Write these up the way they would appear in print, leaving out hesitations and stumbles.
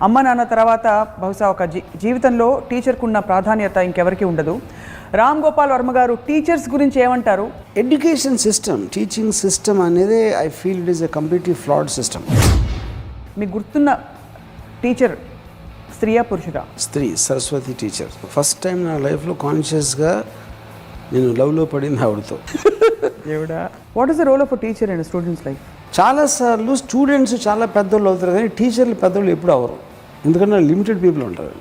అమ్మ నాన్న తర్వాత బహుశా ఒక జీవితంలో టీచర్కు ఉన్న ప్రాధాన్యత ఇంకెవరికి ఉండదు. రామ్ గోపాల్ వర్మ గారు టీచర్స్ గురించి ఏమంటారు? ఎడ్యుకేషన్ సిస్టమ్, టీచింగ్ సిస్టమ్ అనేది I feel it is a completely flawed system. మీకు గుర్తున్న టీచర్ స్త్రీయా పురుషుడా? స్త్రీ, సరస్వతి టీచర్. ఫస్ట్ టైం నా లైఫ్లో కాన్షియస్గా నేను లవ్లో పడింది ఆవిడతో. What is the role of a teacher in students life? చాలాసార్లు స్టూడెంట్స్ చాలా పెద్దోళ్ళు అవుతారు కానీ టీచర్లు పెద్దోళ్ళు ఎప్పుడు అవరు. ఎందుకంటే లిమిటెడ్ పీపుల్ ఉంటారు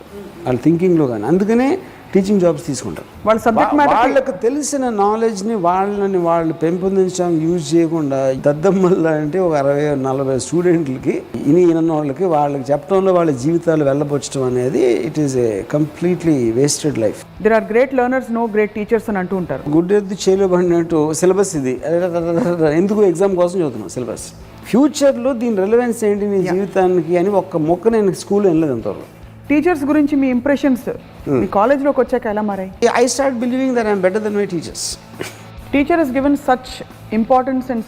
వాళ్ళ థింకింగ్లో కానీ. అందుకనే టీచింగ్ జాబ్స్ తీసుకుంటారు. వాళ్ళ సబ్జెక్ట్ మ్యాటర్ వాళ్ళకి తెలిసిన నాలెడ్జ్ని వాళ్ళు పెంపొందించడానికి యూజ్ చేయకుండా దద్దమ్మల్లా అంటే ఒక 60-40 స్టూడెంట్లకి ఈయన వాళ్ళకి చెప్పడంలో వాళ్ళ జీవితాలు వెళ్ళబొచ్చడం అనేది it is a completely wasted life. There are great learners, no great teachers అని అంటూ ఉంటారు. గుడ్డెద్దు చేయలేబడినట్టు సిలబస్ ఇది. ఎందుకు ఎగ్జామ్ కోసం చదువుతున్నాం సిలబస్. ఫ్యూచర్లో దీని రెలవెన్స్ ఏంటి నీ జీవితానికి అని ఒక్క మొక్క నేను స్కూల్లో వెళ్ళలేదు అంతవరకు. టీచర్స్ గురించి మీ ఇంప్రెషన్స్ మీ కాలేజ్లోకి వచ్చాక ఎలా మారాయి? I start believing that I'm better than my teachers. Teacher is given such importance and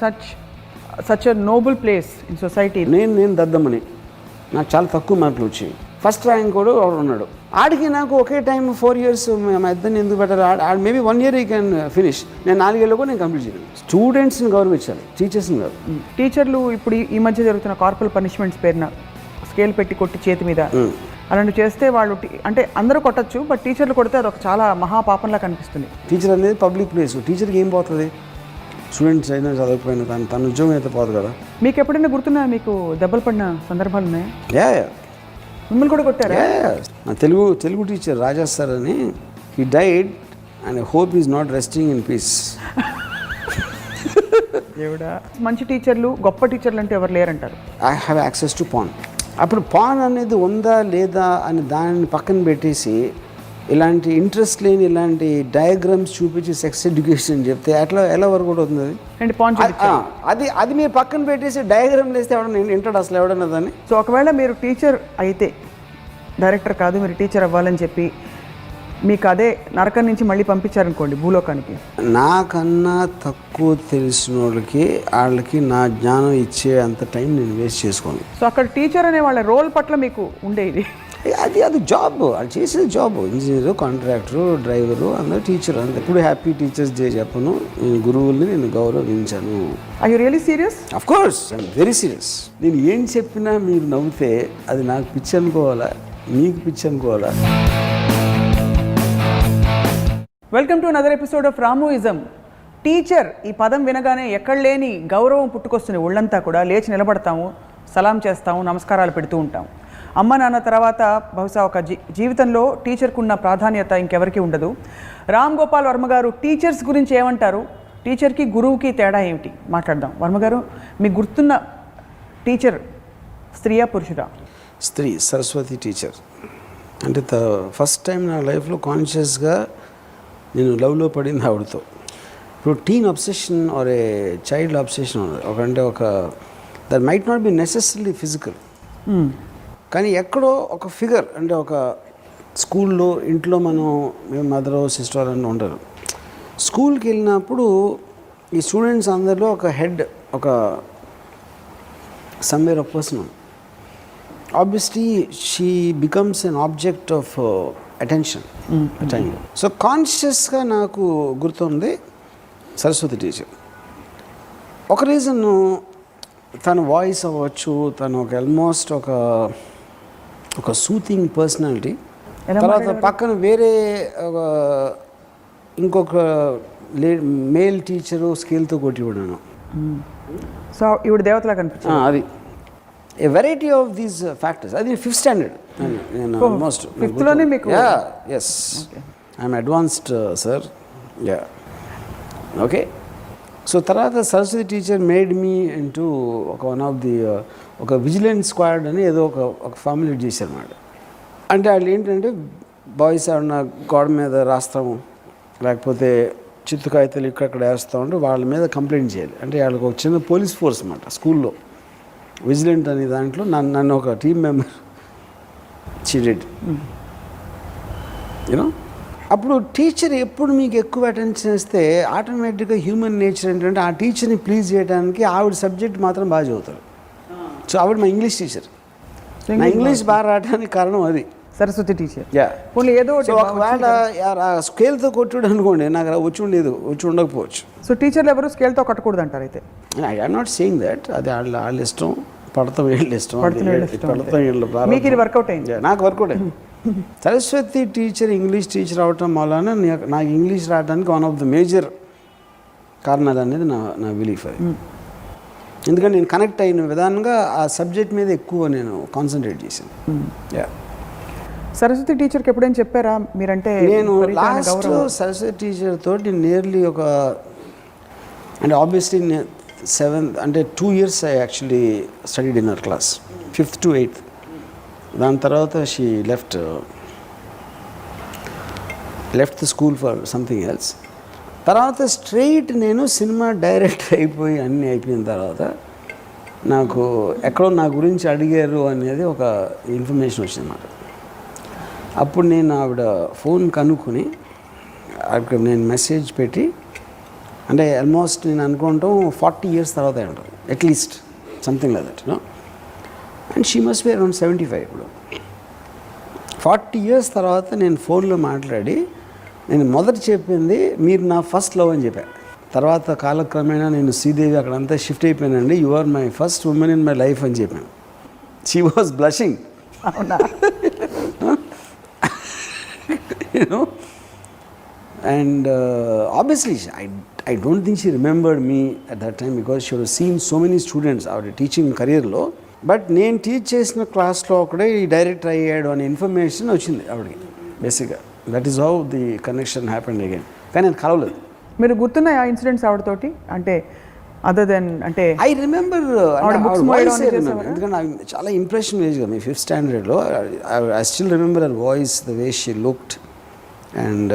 such a noble place in society. నేను దద్దమ్మని, నాకు చాలా తక్కువ మార్కులు వచ్చాయి. ఫస్ట్ ర్యాంక్ కూడా ఉన్నాడు. ఆడికి నాకు ఒకే టైం 4 years మా ఇద్దరిని ఎందుకు పెట్టాలి? మేబీ 1 year ఈ క్యాన్ ఫినిష్. నేను 4 ఏళ్ళు కూడా నేను కంప్లీట్ చేయను. స్టూడెంట్స్ని గౌరవించాలి, టీచర్స్ని కాదు. టీచర్లు ఇప్పుడు ఈ మధ్య జరుగుతున్న కార్పొరల్ పనిష్మెంట్స్ పేరున స్కేల్ పెట్టి కొట్టి చేతి మీద అలాంటివి చేస్తే వాళ్ళు అంటే అందరూ కొట్టచ్చు, బట్ టీచర్లు కొడితే అదొక చాలా మహాపాపంలా కనిపిస్తుంది. టీచర్ అనేది పబ్లిక్ ప్లేస్. టీచర్కి ఏం పోతుంది? స్టూడెంట్స్ అయినా చదవకపోయినా తన ఉద్యోగం అయితే పోదు కదా. మీకు ఎప్పుడైనా గుర్తున్నా మీకు దెబ్బలు పడిన సందర్భాలు ఉన్నాయా? యా, మిమ్మల్ని కూడా కొట్టారా? నా తెలుగు టీచర్ రాజా సార్ అని, he died and I hope is not resting in peace. మంచి టీచర్లు, గొప్ప టీచర్లు అంటే ఎవరు లేరంటారు. I have access to pan. అప్పుడు పాన్ అనేది ఉందా లేదా అని దానిని పక్కన పెట్టేసి ఇలాంటి ఇంట్రెస్ట్ లేని ఇలాంటి డయాగ్రామ్స్ చూపించి సెక్స్ ఎడ్యుకేషన్ చెప్తే ఎలా వరకు కూడా అవుతుంది అది మీరు పక్కన పెట్టేసి డయాగ్రామ్ వేస్తే ఎవడన్నా ఇంటాడు అసలు ఎవడన్నా దాన్ని. సో ఒకవేళ మీరు టీచర్ అయితే, డైరెక్టర్ కాదు మీరు టీచర్ అవ్వాలని చెప్పి మీకు అదే నరకం నుంచి మళ్ళీ పంపించారనుకోండి భూలోకానికి, నాకన్నా తక్కువ తెలిసిన వాళ్ళకి నా జ్ఞానం ఇచ్చే అంత టైం నేను వేస్ట్ చేసుకోను. సో అక్కడ టీచర్ అనే వాళ్ళ రోల్ పట్ల మీకు ఉండేది అది జాబ్, అది చేసేది జాబ్. ఇంజనీరు, కాంట్రాక్టరు, డ్రైవరు, అందరూ టీచర్. అంత ఎప్పుడు హ్యాపీ టీచర్స్ డే చెప్పను. నేను గురువుల్ని నేను గౌరవించాను. Are you really serious? Of course I'm very serious. నేను ఏం చెప్పినా మీరు నవ్వుతే అది నాకు పిచ్చి అనుకోవాలా, మీకు పిచ్చి అనుకోవాలా? Welcome to another episode of Ramuism. Teacher ఈ పదం వినగానే ఎక్కడ లేని గౌరవం పుట్టుకొస్తుంది. ఒళ్ళంతా కూడా లేచి నిలబడతాము, సలాం చేస్తాము, నమస్కారాలు పెడుతూ ఉంటాము. అమ్మ నాన్న తర్వాత బహుశా ఒక జీవితంలో టీచర్కు ఉన్న ప్రాధాన్యత ఇంకెవరికి ఉండదు. రామ్ గోపాల్ వర్మ గారు టీచర్స్ గురించి ఏమంటారు? టీచర్కి గురువుకి తేడా ఏమిటి మాట్లాడదాం. వర్మ గారు, మీకు గుర్తున్న టీచర్ స్త్రీయా పురుషుడా? స్త్రీ, సరస్వతి టీచర్. అంటే ఫస్ట్ టైం నా లైఫ్లో కాన్షియస్గా నేను లవ్లో పడింది ఆవిడతో. ఇప్పుడు teen obsession or a child obsession ఒక that might not be necessary physical, కానీ ఎక్కడో ఒక ఫిగర్, అంటే ఒక స్కూల్లో, ఇంట్లో మేము మదరో సిస్టర్ అని ఉంటారు. స్కూల్కి వెళ్ళినప్పుడు ఈ స్టూడెంట్స్ అందరిలో ఒక హెడ్, ఒక somewhere of person, obviously she becomes an object of attention టైంలో. సో కాన్షియస్గా నాకు గుర్తుంది సరస్వతి టీచర్. ఒక రీజన్ తన వాయిస్ అవ్వచ్చు, తను ఆల్మోస్ట్ ఒక సూతింగ్ పర్సనాలిటీ. తర్వాత పక్కన వేరే ఇంకొక మేల్ టీచరు స్కేల్తో కొట్టివ్వడాను. సో ఈవిడ దేవతలా కనిపించింది. అది a variety of these factors. అది 5th standard. నేను ఆల్మోస్ట్ 5th మీకు? Yes, I'm advanced sir. Ya, okay. So తర్వాత Saraswati teacher made me into one of the ఒక విజిలెన్స్ స్క్వాడ్ అని ఏదో ఒక ఫార్ములేట్ చేశారన్నమాట. అంటే వాళ్ళు ఏంటంటే బాయ్స్ ఏమన్నా గోడ మీద రాస్తాము, లేకపోతే చిత్తు కాగితాలు ఇక్కడక్కడ వేస్తూ ఉంటే వాళ్ళ మీద కంప్లైంట్ చేయాలి. అంటే వాళ్ళకి ఒక చిన్న పోలీస్ ఫోర్స్ అన్నమాట స్కూల్లో. విజిలెంట్ అనే దాంట్లో నన్ను ఒక టీమ్ మెంబర్ చీడెడ్, యూనో. అప్పుడు టీచర్ ఎప్పుడు మీకు ఎక్కువ అటెన్షన్ ఇస్తే ఆటోమేటిక్గా హ్యూమన్ నేచర్ ఏంటంటే ఆ టీచర్ని ప్లీజ్ చేయడానికి ఆవిడ సబ్జెక్ట్ మాత్రం బాగా చదువుతారు. సో ఆవిడ మా ఇంగ్లీష్ టీచర్. నా ఇంగ్లీష్ బాగా రావడానికి కారణం అది. సరస్వతి టీచర్. యా. పోనీ ఏదో ఒకవేళ స్కేల్తో కొట్టుడు అనుకోండి, నాకు వచ్చి ఉండకపోవచ్చు. సో టీచర్లు ఎవరు స్కేల్తో కట్టకూడదు అంటారు అయితే? I'm not saying that. అది వాళ్ళ ఇష్టం, పడతాం వీళ్ళ ఇష్టం. మీకు ఇది వర్కౌట్ అయింది? నాకు వర్కౌట్ అయింది. సరస్వతి టీచర్ ఇంగ్లీష్ టీచర్ అవటం వలన నాకు ఇంగ్లీష్ రావడానికి వన్ ఆఫ్ ద మేజర్ కారణాలు అనేది నా బిలీఫ్ అది. ఎందుకంటే నేను కనెక్ట్ అయిన విధానంగా ఆ సబ్జెక్ట్ మీద ఎక్కువ నేను కాన్సన్ట్రేట్ చేశాను. యా. సరస్వతి టీచర్కి ఎప్పుడైనా చెప్పారా మీరంటే? నేను లాస్ట్ సరస్వతి టీచర్ తోటి నియర్లీ అంటే ఆబ్వియస్లీ 7th అంటే 2 years I actually studied in our class, 5th to 8th. దాని తర్వాత she left the school for something else. తర్వాత స్ట్రెయిట్ నేను సినిమా డైరెక్టర్ అయిపోయి అన్నీ అయిపోయిన తర్వాత నాకు ఎక్కడో నా గురించి అడిగారు అనేది ఒక ఇన్ఫర్మేషన్ వచ్చింది నాకు. అప్పుడు నేను ఆవిడ ఫోన్ కనుక్కొని అక్కడ నేను మెసేజ్ పెట్టి, అంటే ఆల్మోస్ట్ నేను అనుకుంటాం 40 years తర్వాత ఉంటాను at least, something like that, no. And she must be around 75 ఇప్పుడు. 40 years తర్వాత నేను ఫోన్లో మాట్లాడి నేను మొదట చెప్పింది మీరు నా ఫస్ట్ లవ్ అని చెప్పాను. తర్వాత కాలక్రమేణా నేను శ్రీదేవి అక్కడంతా షిఫ్ట్ అయిపోయానండి, you are my first woman in my life అని చెప్పాను. She was blushing. అవునా? You know, and obviously I don't think she remembered me at that time because she would have seen so many students out of teaching career lo, but నేను teach చేసిన క్లాస్లో ఒకడే ఈ director అయ్యాడు అనే information వచ్చింది ఆవిడకి బేసిక్గా. That is how the connection happened again. కానీ నేను కలవలేదు. మీరు గుర్తున్నాయి ఆ ఇన్సిడెంట్స్ ఆవిడతోటి? అంటే అదర్ దెన్ అంటే ఐ రిమెంబర్, ఎందుకంటే నాకు చాలా ఇంప్రెషన్ వేజ్ కదా. మీ 5th standardలో I still remember her voice, the way she looked and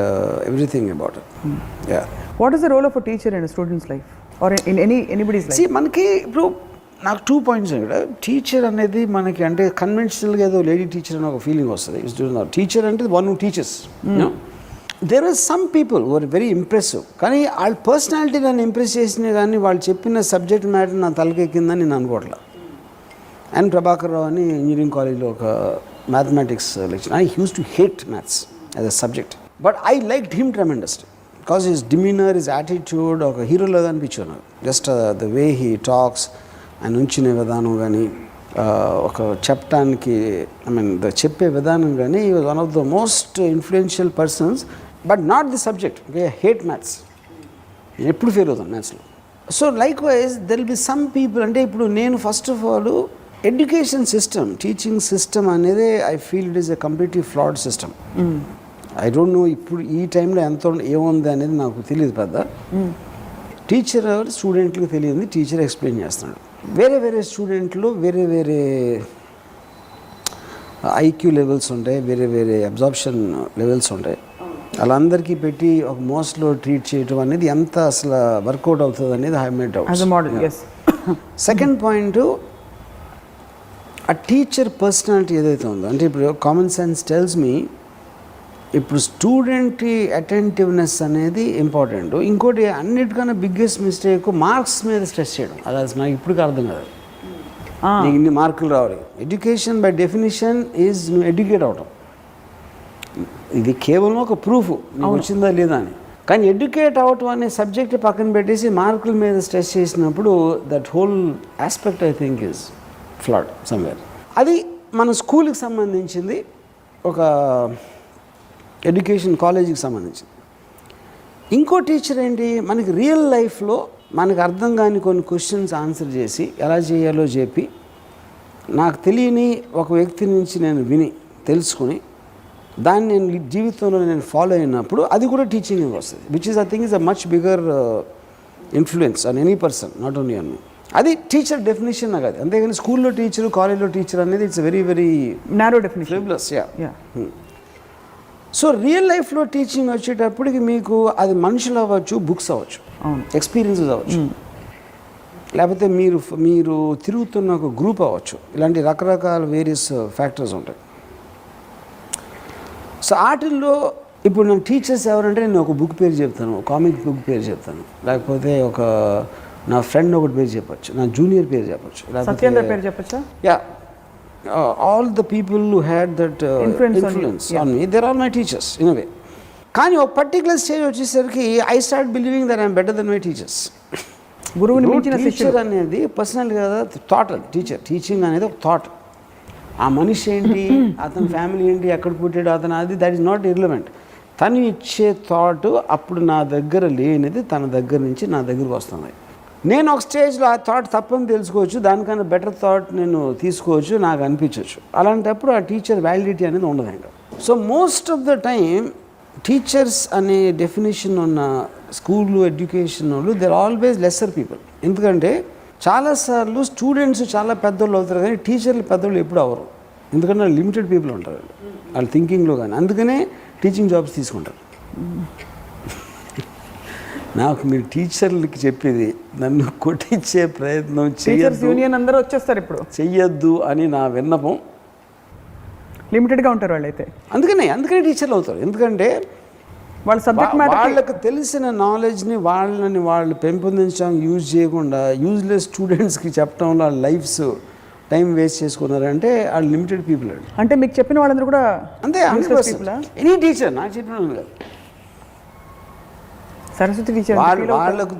everything about it. Yeah. What is the role of a teacher in a student's life or in anybody's life? See, మనకి ఇప్పుడు నాకు 2 points ఇక్కడ. Teacher అనేది మనకి అంటే కన్వెన్షనల్గా ఏదో lady teacher అని ఒక ఫీలింగ్ వస్తుంది. టీచర్ అంటే one who teachers. There are some people who are very impressive, కానీ వాళ్ళ పర్సనాలిటీ నన్ను ఇంప్రెస్ చేసినా కానీ వాళ్ళు చెప్పిన సబ్జెక్ట్ మ్యాటర్ నా తలకెక్కిందని నేను అనుకోవట్లేదు. అండ్ ప్రభాకర్ రావు అని ఇంజనీరింగ్ కాలేజ్లో ఒక mathematics lecture. I use to hate maths as a subject, but I liked him tremendously because his demeanour, his attitude ఒక హీరోలో అనిపించాను నాకు. Just the way he talks, ఆయన ఉంచిన విధానం కానీ, ఒక చెప్పడానికి చెప్పే విధానం కానీ, ఈ was one of the most influential persons, but not the subject. Okay, hate maths, నేను ఎప్పుడు ఫెయిల్ అవుతాను మ్యాథ్స్లో. So likewise there will be some people, అంటే ఇప్పుడు నేను first of all education system, teaching system అనేది I feel it is a completely flawed system. I don't know ఇప్పుడు ఈ టైంలో ఎంత ఏముంది అనేది నాకు తెలియదు పెద్ద. టీచర్ స్టూడెంట్లకు తెలియదు, టీచర్ ఎక్స్ప్లెయిన్ చేస్తున్నాడు. వేరే స్టూడెంట్లు వేరే ఐక్యూ లెవెల్స్ ఉంటాయి, వేరే అబ్జార్ప్షన్ లెవెల్స్ ఉంటాయి. వాళ్ళందరికీ పెట్టి ఒక మోస్ట్లో ట్రీట్ చేయడం అనేది ఎంత అసలు వర్కౌట్ అవుతుంది అనేది I made doubt. Second point, ఆ టీచర్ పర్సనాలిటీ ఏదైతే ఉందో, అంటే ఇప్పుడు కామన్ సెన్స్ టెల్స్ మీ ఇప్పుడు స్టూడెంట్కి అటెంటివ్నెస్ అనేది ఇంపార్టెంట్. ఇంకోటి అన్నిటికన్నా బిగ్గెస్ట్ మిస్టేక్ మార్క్స్ మీద స్ట్రెస్ చేయడం. అది నాకు ఇప్పటికీ అర్థం కాదు. నీకు ఇన్ని మార్కులు రావాలి. ఎడ్యుకేషన్ బై డెఫినేషన్ ఈజ్ నువ్వు ఎడ్యుకేట్ అవటం. ఇది కేవలం ఒక ప్రూఫ్ నీకు వచ్చిందా లేదా అని. కానీ ఎడ్యుకేట్ అవటం అనే సబ్జెక్ట్ పక్కన పెట్టేసి మార్కుల మీద స్ట్రెస్ చేసినప్పుడు that whole aspect I think is ఫ్లాడ్ somewhere. అది మన స్కూల్కి సంబంధించింది, ఒక ఎడ్యుకేషన్ కాలేజీకి సంబంధించింది. ఇంకో టీచర్ ఏంటి, మనకి రియల్ లైఫ్లో మనకు అర్థం కాని కొన్ని క్వశ్చన్స్ ఆన్సర్ చేసి ఎలా చేయాలో చెప్పి, నాకు తెలియని ఒక వ్యక్తి నుంచి నేను విని తెలుసుకుని దాన్ని నేను జీవితంలో నేను ఫాలో అయినప్పుడు అది కూడా టీచింగ్ వస్తుంది. Which is I think is a much bigger influence on any person, not only on me. అది టీచర్ డెఫినేషన్ నాకు అది. అంతేగాని స్కూల్లో టీచరు, కాలేజ్లో టీచర్ అనేది it's very very narrow definition. So real లైఫ్లో టీచింగ్ వచ్చేటప్పటికి మీకు అది మనుషులు అవ్వచ్చు, బుక్స్ అవ్వచ్చు, ఎక్స్పీరియన్సెస్ అవ్వచ్చు, లేకపోతే మీరు తిరుగుతున్న ఒక గ్రూప్ అవ్వచ్చు. ఇలాంటి రకరకాల వేరియస్ ఫ్యాక్టర్స్ ఉంటాయి. సో వాటిల్లో ఇప్పుడు నా టీచర్స్ ఎవరంటే నేను ఒక బుక్ పేరు చెప్తాను, కామిక్ బుక్ పేరు చెప్తాను, లేకపోతే ఒక నా ఫ్రెండ్ ఒకటి పేరు చెప్పచ్చు, నా జూనియర్ పేరు చెప్పచ్చు, సత్యేంద్ర పేరు చెప్పచ్చా? Ya, all the people who had that influence on me, they're all my teachers in a way. కానీ ఒక పర్టికులర్ స్టేజ్ వచ్చేసరికి I start believing that I'm better than my teachers. గురువుని మించిన టీచర్ అనేది పర్సనల్ కదా, థాట్. అది teaching అనేది ఒక థాట్. ఆ మనిషి ఏంటి, అతని ఫ్యామిలీ ఏంటి, ఎక్కడ పుట్టాడు అతను, అది దట్ ఈస్ నాట్ ఇర్రిలవెంట్. తను ఇచ్చే థాట్ అప్పుడు నా దగ్గర లేనిది తన దగ్గర నుంచి నా దగ్గరకు వస్తుంది. నేను ఒక స్టేజ్లో ఆ థాట్ తప్పని తెలుసుకోవచ్చు, దానికన్నా బెటర్ థాట్ నేను తీసుకోవచ్చు, నాకు అనిపించవచ్చు. అలాంటప్పుడు ఆ టీచర్ వ్యాలిడిటీ అనేది ఉండదు ఇంకా. So most of the time teachers అనే డెఫినేషన్ ఉన్న స్కూల్ ఎడ్యుకేషన్ వాళ్ళు they are always lesser people. ఎందుకంటే చాలాసార్లు స్టూడెంట్స్ చాలా పెద్దోళ్ళు అవుతారు కానీ టీచర్లు పెద్దోళ్ళు ఎప్పుడు అవరు. ఎందుకంటే వాళ్ళు లిమిటెడ్ పీపుల్ ఉంటారు వాళ్ళ థింకింగ్లో కానీ. అందుకనే టీచింగ్ జాబ్స్ తీసుకుంటారు. నాకు మీరు టీచర్లకి చెప్పేది నన్ను కొట్టించే ప్రయత్నం చెయ్యొద్దు అని నా విన్నపం. లిమిటెడ్గా ఉంటారు వాళ్ళైతే, అందుకనే టీచర్లు అవుతారు. ఎందుకంటే వాళ్ళ సబ్జెక్ట్ వాళ్ళకి తెలిసిన నాలెడ్జ్ని వాళ్ళు పెంపొందించడానికి యూజ్ చేయకుండా యూజ్లెస్ స్టూడెంట్స్కి చెప్పడంలో వాళ్ళ లైఫ్స్ టైం వేస్ట్ చేసుకున్నారంటే వాళ్ళు లిమిటెడ్ పీపుల్ అండి. అంటే మీకు చెప్పిన వాళ్ళందరూ కూడా అంతే. ఎనీ టీచర్ నాకు చెప్పిన వాళ్ళు కాదు, సరస్వతి టీచర్ వాళ్ళకు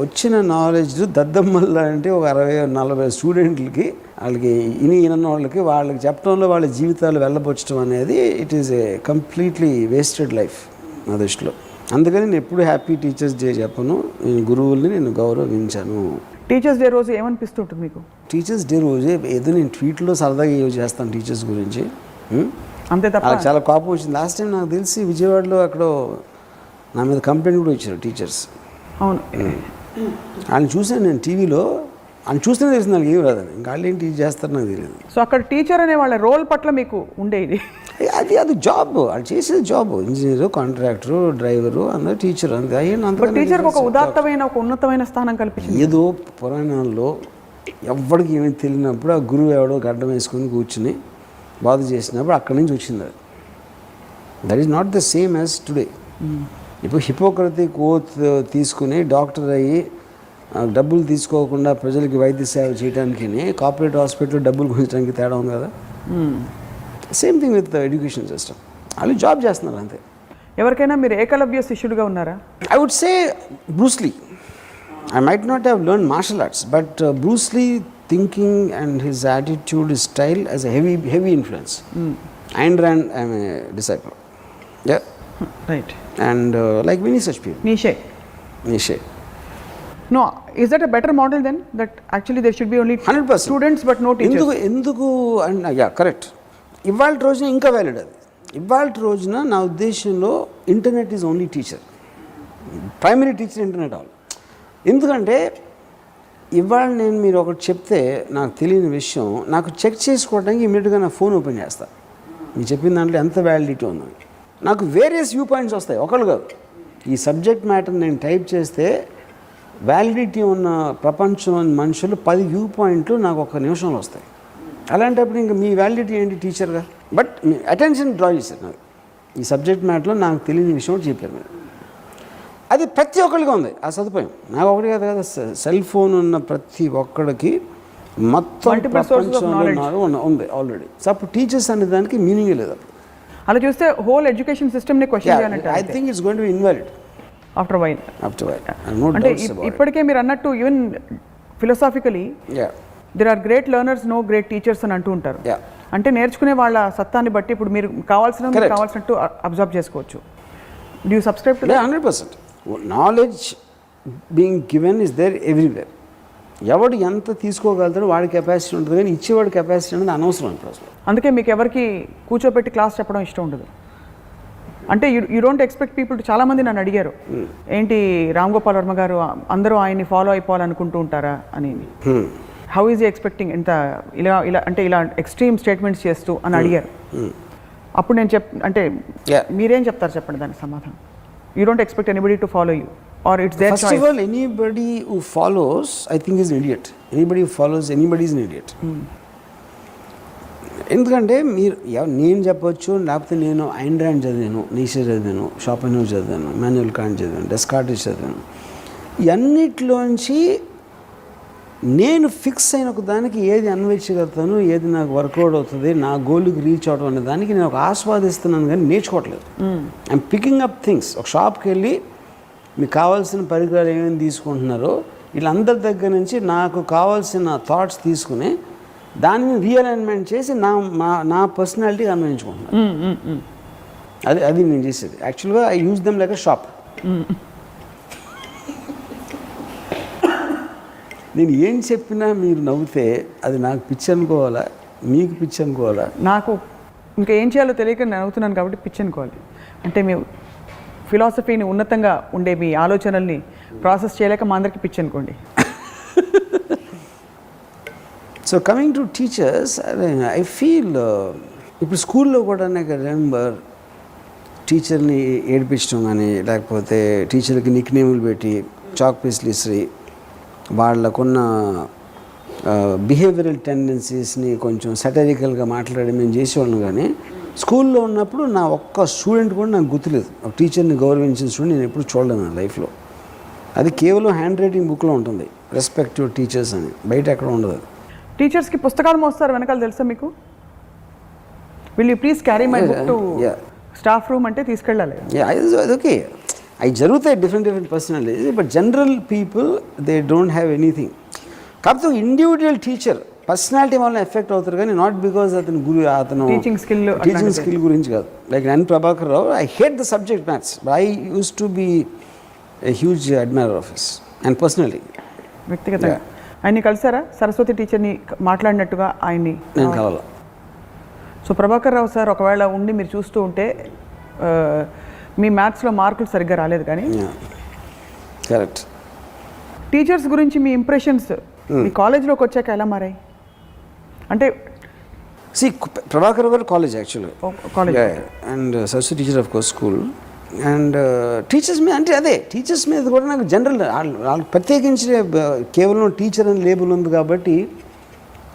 వచ్చిన నాలెడ్జ్ దద్దమ్మల్లా అంటే ఒక 60-40 స్టూడెంట్లకి వాళ్ళకి ఈయన వాళ్ళకి చెప్పడంలో వాళ్ళ జీవితాలు వెళ్ళబొచ్చడం అనేది it is a completely wasted life నా దృష్టిలో. అందుకని నేను ఎప్పుడు హ్యాపీ టీచర్స్ డే చెప్పను. నేను గురువుల్ని నేను గౌరవించాను. టీచర్స్ డే రోజు ఏమనిపిస్తుంటుంది మీకు? టీచర్స్ డే రోజే ఏదో నేను ట్వీట్లో సరదాగా యూజ్ చేస్తాను టీచర్స్ గురించి, అంతే తప్ప చాలా కోపం వచ్చింది. లాస్ట్ టైం నాకు తెలిసి విజయవాడలో అక్కడ నా మీద కంప్లైంట్ కూడా ఇచ్చారు టీచర్స్. అవును, ఆయన చూసాను నేను టీవీలో. ఆయన చూస్తేనే తెలిసింది నాకు ఏం రాదని. ఇంకా వాళ్ళు ఏంటి చేస్తారు నాకు తెలియదు. సో అక్కడ టీచర్ అనే వాళ్ళ రోల్ పట్ల మీకు ఉండేది అది జాబ్, వాళ్ళు చేసేది జాబ్. ఇంజనీరు, కాంట్రాక్టరు, డ్రైవరు, అందరూ టీచర్. టీచర్కి ఒక ఉదాత్తమైన ఒక ఉన్నతమైన స్థానం కల్పించింది. ఏదో పురాణాల్లో ఎవరికి ఏమీ తెలియనప్పుడు ఆ గురువు ఎవడో గడ్డం వేసుకొని కూర్చుని బాధ చేసినప్పుడు అక్కడి నుంచి వచ్చింది. అది that is not the same as today. ఇప్పుడు హిపోక్రటిక్ ఓత్ తీసుకుని డాక్టర్ అయ్యి డబ్బులు తీసుకోకుండా ప్రజలకి వైద్య సేవ చేయడానికి కార్పొరేట్ హాస్పిటల్ డబ్బులు గుంచడానికి తేడా ఉంది కదా. Same thing with education system. వాళ్ళు జాబ్ చేస్తున్నారు అంతే. ఎవరికైనా మీరు ఏకలవ్య శిష్యుడిగా ఉన్నారా? I would say Bruce Lee. I might not have learn martial arts, but Bruce Lee thinking and his attitude, his style as a heavy influence. Ayn Rand, I am a disciple. Yeah. Right. And like many such people. Nietzsche. No, is that a better model then? That actually there should be only 100% students but no teachers. ఎందుకు and yeah, correct. ఇవాళ రోజున ఇంకా valid అది. ఇవాళ రోజున నా ఉద్దేశంలో internet is only teacher, primary teacher internet all. ఎందుకంటే ఇవాళ నేను మీరు ఒకటి చెప్తే నాకు తెలియని విషయం నాకు చెక్ చేసుకోవడానికి ఇమీడియట్గా నా ఫోన్ ఓపెన్ చేస్తాను. నేను చెప్పిన దాంట్లో ఎంత వ్యాలిడిటీ ఉందని నాకు వేరియస్ వ్యూ పాయింట్స్ వస్తాయి. ఒకళ్ళు కాదు, ఈ సబ్జెక్ట్ మ్యాటర్ నేను టైప్ చేస్తే వ్యాలిడిటీ ఉన్న ప్రపంచం మనుషులు 10 వ్యూ పాయింట్లు నాకు ఒక నిమిషంలో వస్తాయి. అలాంటప్పుడు ఇంకా మీ వ్యాలిడిటీ ఏంటి టీచర్గా? బట్ మీ అటెన్షన్ డ్రా చేశారు నాకు. ఈ సబ్జెక్ట్ మ్యాటర్లో నాకు తెలియని విషయం ఒకటి చెప్పారు మీరు. అది ప్రతి ఒక్కరికి ఉంది ఆ సదుపాయం. నాకు ఒకటి కాదు కదా, సెల్ ఫోన్ ఉన్న ప్రతి ఒక్కడికి మొత్తం ప్రపంచంలో ఉంది ఆల్రెడీ. సో అప్పుడు టీచర్స్ అనే దానికి మీనింగ్ లేదు. అలా చూస్తే హోల్ ఎడ్యుకేషన్ సిస్టమ్ని క్వశ్చన్ చేయాలంటే I think it's going to be invalid after while. అంటే ఇప్పటికే మీరు అన్నట్టు even philosophically there are great learners, no great teachers అని అంటూ ఉంటారు. అంటే నేర్చుకునే వాళ్ళ సత్తాన్ని బట్టి ఇప్పుడు మీరు కావాల్సినట్టు అబ్జర్వ్ చేసుకోవచ్చు. Do you subscribe to that? 100%. Knowledge being given is there everywhere. ఎవడు ఎంత తీసుకోగలుగుతాడో వాడి కెపాసిటీ ఉంటుంది, కానీ ఇచ్చేవాడి కెపాసిటీ అనేది అనవసరం ఇప్పుడు అసలు. అందుకే మీకు ఎవరికి కూర్చోబెట్టి క్లాస్ చెప్పడం ఇష్టం ఉండదు. అంటే you don't expect people to. చాలామంది నన్ను అడిగారు, ఏంటి రామ్ గోపాల్ వర్మ గారు అందరూ ఆయన్ని ఫాలో అయిపోవాలనుకుంటూ ఉంటారా అని. హౌ ఈజ్ ఎక్స్పెక్టింగ్ ఇంత ఇలా అంటే ఇలా ఎక్స్ట్రీమ్ స్టేట్మెంట్స్ చేస్తూ అని అడిగారు. అప్పుడు నేను అంటే మీరేం చెప్తారు చెప్పండి దానికి సమాధానం? You don't expect anybody to follow you, or it's their choice? First of all, anybody who follows, I think, is an idiot. Anybody who follows anybody is an idiot. ఎందుకంటే మీరు నేను చెప్పొచ్చు, లేకపోతే నేను ఐన్ ర్యాండ్ చదివాను, Nietzsche చదివాను, షోపెన్హౌర్ చదివాను, Immanuel Kant చదివాను, డెస్కార్టెస్ చదివాను. ఇవన్నిటిలోంచి నేను ఫిక్స్ అయిన ఒక దానికి ఏది అన్వేషిగలుగుతాను, ఏది నాకు వర్కౌట్ అవుతుంది, నా గోల్కి రీచ్ అవడం అనే దానికి నేను ఒక ఆస్వాదిస్తున్నాను కానీ నేర్చుకోవట్లేదు. I'm picking up things. ఒక షాప్కి వెళ్ళి మీకు కావాల్సిన పరికరాలు ఏమేమి తీసుకుంటున్నారో వీళ్ళందరి దగ్గర నుంచి నాకు కావాల్సిన థాట్స్ తీసుకుని దాన్ని రీఅలైన్మెంట్ చేసి నా పర్సనాలిటీకి అన్వయించుకుంటున్నాను. అది నేను చేసేది. యాక్చువల్గా I use them like a shop. నేను ఏం చెప్పినా మీరు నవ్వుతే అది నాకు పిచ్చి అనుకోవాలా, మీకు పిచ్చి అనుకోవాలా? నాకు ఇంకా ఏం చేయాలో తెలియక నేను నవ్వుతున్నాను కాబట్టి పిచ్చి అనుకోవాలి. అంటే మేము ఫిలాసఫీని ఉన్నతంగా ఉండే మీ ఆలోచనల్ని ప్రాసెస్ చేయలేక మా అందరికీ పిచ్చి అనుకోండి. So coming to teachers, I feel ఇప్పుడు స్కూల్లో కూడా నాకు రిమెంబర్ టీచర్ని ఏడిపించడం కానీ, లేకపోతే టీచర్కి నిక్ నేములు పెట్టి చాక్ పీస్లు ఇసిరి వాళ్ళకున్న బిహేవియరల్ టెండెన్సీస్ని కొంచెం సటరికల్గా మాట్లాడి మేము చేసేవాళ్ళం. కానీ స్కూల్లో ఉన్నప్పుడు నా ఒక్క స్టూడెంట్ కూడా నాకు గుర్తులేదు. ఒక టీచర్ని గౌరవించిన స్టూడెంట్ నేను ఎప్పుడు చూడలేదు నా లైఫ్లో. అది కేవలం హ్యాండ్ రైటింగ్ బుక్లో ఉంటుంది, రెస్పెక్ట్ యువర్ టీచర్స్ అని. బయట ఎక్కడ ఉండదు. టీచర్స్కి పుస్తకాలు మోస్తారు వెనకాల తెలుసా మీకు? Will you please carry my book to staff room అంటే తీసుకెళ్ళాలి. ఓకే, అవి జరుగుతాయి different personalities. But general people they don't have anything. కాకపోతే ఇండివిజువల్ టీచర్ పర్సనాలిటీ వల్ల ఎఫెక్ట్ అవుతారు కానీ నాట్ బికాజ్ అతను టీచింగ్ స్కిల్ గురించి కాదు. Like N Prabhakar Rao, I hate the subject maths, but I use to be a huge admirer of his and personally. వ్యక్తిగతంగా ఆయన్ని కలిసారా? సరస్వతి టీచర్ని మాట్లాడినట్టుగా ఆయన్ని నేను కలవాల. సో ప్రభాకర్ రావు సార్ ఒకవేళ ఉండి మీరు చూస్తూ ఉంటే మీ మ్యాథ్స్లో మార్కులు సరిగ్గా రాలేదు కానీ కరెక్ట్. టీచర్స్ గురించి మీ ఇంప్రెషన్స్ మీ కాలేజ్లోకి వచ్చాక ఎలా మారాయి? అంటే ప్రభాకర్ గారు కాలేజ్ యాక్చువల్గా college and Saraswati teacher of course school. And teachers మీద అంటే అదే టీచర్స్ మీద కూడా నాకు జనరల్ వాళ్ళకి ప్రత్యేకించి కేవలం టీచర్ అని లేబుల్ ఉంది కాబట్టి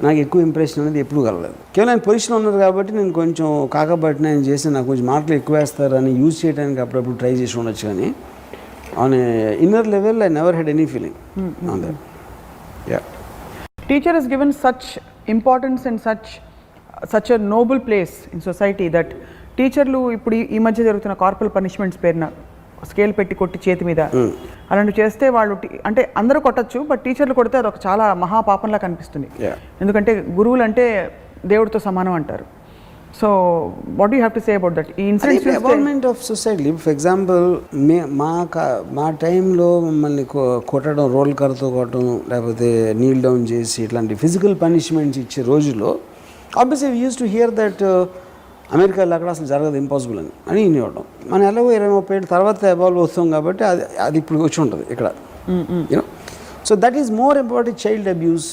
నాకు ఎక్కువ ఇంప్రెషన్ అనేది ఎప్పుడు కలలేదు. కేవలం ఆయన పొజిషన్లో ఉన్నారు కాబట్టి నేను కొంచెం కాకబట్టిన ఆయన చేసి నాకు కొంచెం మార్కులు ఎక్కువ వేస్తారని యూజ్ చేయడానికి అప్పుడప్పుడు ట్రై చేసి ఉండొచ్చు. కానీ on inner level I never had any feeling on that. Yeah, teacher is given such importance and such a noble place in society that టీచర్లు ఇప్పుడు ఈ మధ్య జరుగుతున్న కార్పొరల్ పనిష్మెంట్స్ పేరున స్కేల్ పెట్టి కొట్టి చేతి మీద అలాంటివి చేస్తే వాళ్ళు అంటే అందరూ కొట్టచ్చు, బట్ టీచర్లు కొడితే అదొక చాలా మహాపాపంలా కనిపిస్తుంది. ఎందుకంటే గురువులు అంటే దేవుడితో సమానం అంటారు. So what you have to say about that? ఈ incident development of society. For example మా టైంలో మమ్మల్ని కొట్టడం, రోల్ కర్రతో కొట్టడం, లేకపోతే నీల్ డౌన్ చేసి ఇట్లాంటి ఫిజికల్ పనిష్మెంట్స్ ఇచ్చే రోజుల్లో obviously we use to hear that అమెరికాలో అక్కడ అసలు జరగదు, ఇంపాసిబుల్ అని ఇవ్వడం. మనం ఎలాగో 20-30 ఏళ్ళ తర్వాత ఎవాల్వ్ అవుతాం కాబట్టి అది ఇప్పుడు వచ్చి ఉంటుంది ఇక్కడ. You know, so that is more about child abuse.